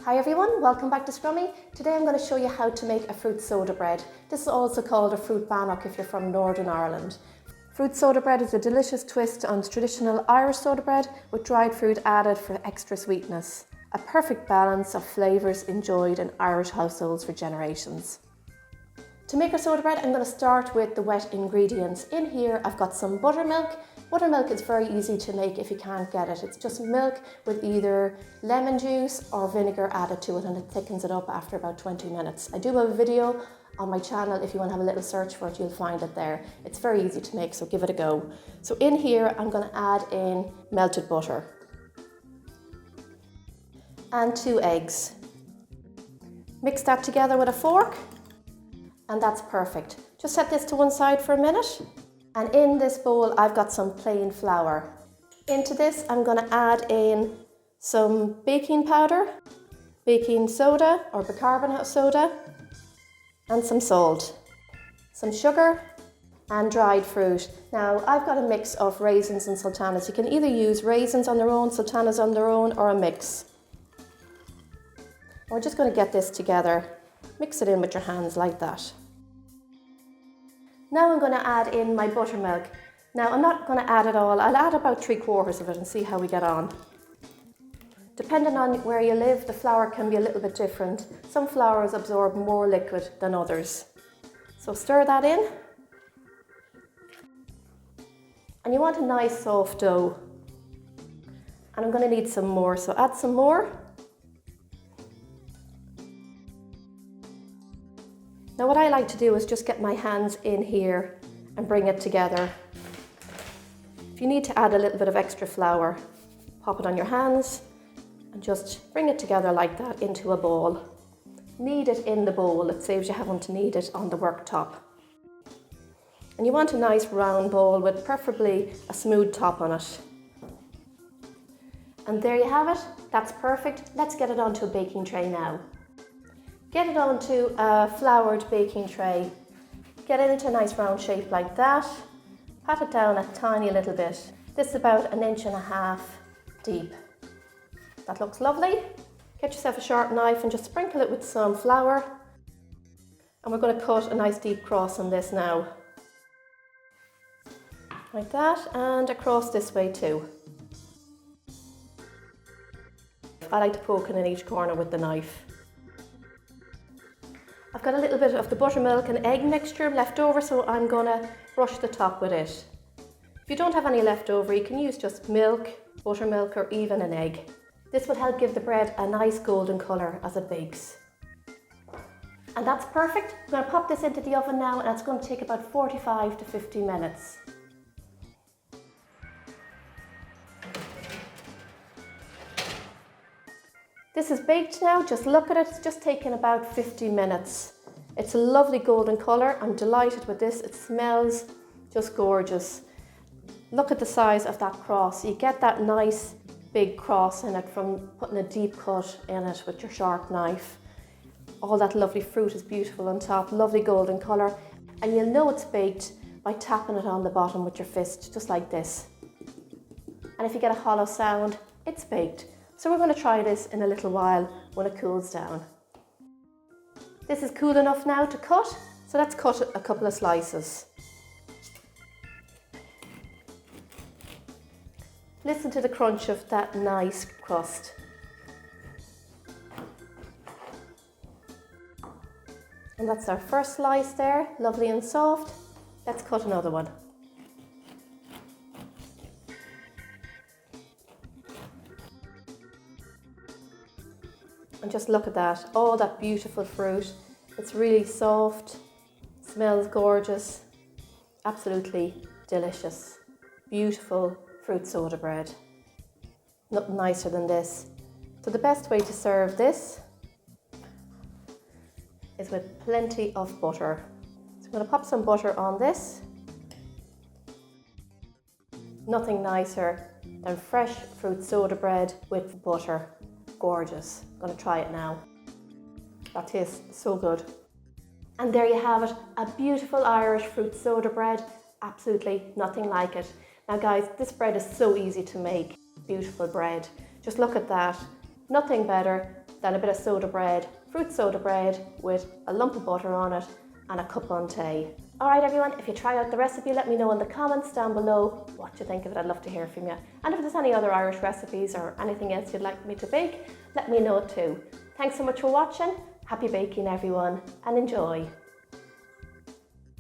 Hi everyone, welcome back to Scrummy. Today I'm going to show you how to make a fruit soda bread. This is also called a fruit bannock if you're from Northern Ireland. Fruit soda bread is a delicious twist on traditional Irish soda bread with dried fruit added for extra sweetness. A perfect balance of flavours enjoyed in Irish households for generations. To make our soda bread, I'm going to start with the wet ingredients. In here I've got some buttermilk. Buttermilk is very easy to make if you can't get it. It's just milk with either lemon juice or vinegar added to it, and it thickens it up after about 20 minutes. I do have a video on my channel. If you want to have a little search for it, you'll find it there. It's very easy to make, so give it a go. So in here I'm going to add in melted butter and 2 eggs. Mix that together with a fork and that's perfect. Just set this to one side for a minute. And in this bowl, I've got some plain flour. Into this, I'm going to add in some baking powder, baking soda or bicarbonate soda, and some salt, some sugar, and dried fruit. Now, I've got a mix of raisins and sultanas. You can either use raisins on their own, sultanas on their own, or a mix. We're just going to get this together. Mix it in with your hands like that. Now I'm going to add in my buttermilk. Now I'm not going to add it all, I'll add about 3/4 of it and see how we get on. Depending on where you live, the flour can be a little bit different. Some flours absorb more liquid than others. So stir that in. And you want a nice soft dough. And I'm going to need some more, so add some more. Now what I like to do is just get my hands in here and bring it together. If you need to add a little bit of extra flour, pop it on your hands and just bring it together like that into a ball. Knead it in the bowl, it saves you having to knead it on the worktop. And you want a nice round bowl with preferably a smooth top on it. And there you have it, that's perfect. Let's get it onto a baking tray now. Get it onto a floured baking tray. Get it into a nice round shape like that. Pat it down a tiny little bit. This is about 1.5 inches deep. That looks lovely. Get yourself a sharp knife and just sprinkle it with some flour. And we're going to cut a nice deep cross on this now. Like that, and across this way too. I like to poke it in each corner with the knife. I've got a little bit of the buttermilk and egg mixture left over, so I'm going to brush the top with it. If you don't have any left over, you can use just milk, buttermilk, or even an egg. This will help give the bread a nice golden colour as it bakes. And that's perfect. I'm going to pop this into the oven now, and it's going to take about 45 to 50 minutes. This is baked now, just look at it, it's just taken about 50 minutes. It's a lovely golden colour, I'm delighted with this, it smells just gorgeous. Look at the size of that cross, you get that nice big cross in it from putting a deep cut in it with your sharp knife. All that lovely fruit is beautiful on top, lovely golden colour, and you'll know it's baked by tapping it on the bottom with your fist, just like this. And if you get a hollow sound, it's baked. So we're going to try this in a little while when it cools down. This is cool enough now to cut, so let's cut a couple of slices. Listen to the crunch of that nice crust. And that's our first slice there, lovely and soft. Let's cut another one. And just look at that, all that beautiful fruit. It's really soft, smells gorgeous, absolutely delicious. Beautiful fruit soda bread. Nothing nicer than this. So the best way to serve this is with plenty of butter. So I'm going to pop some butter on this. Nothing nicer than fresh fruit soda bread with butter. Gorgeous. I'm going to try it now. That tastes so good. And there you have it, a beautiful Irish fruit soda bread. Absolutely nothing like it. Now guys, this bread is so easy to make. Beautiful bread. Just look at that. Nothing better then a bit of soda bread, fruit soda bread with a lump of butter on it and a cup on tea. Alright everyone, if you try out the recipe, let me know in the comments down below what you think of it. I'd love to hear from you. And if there's any other Irish recipes or anything else you'd like me to bake, let me know too. Thanks so much for watching. Happy baking everyone, and enjoy.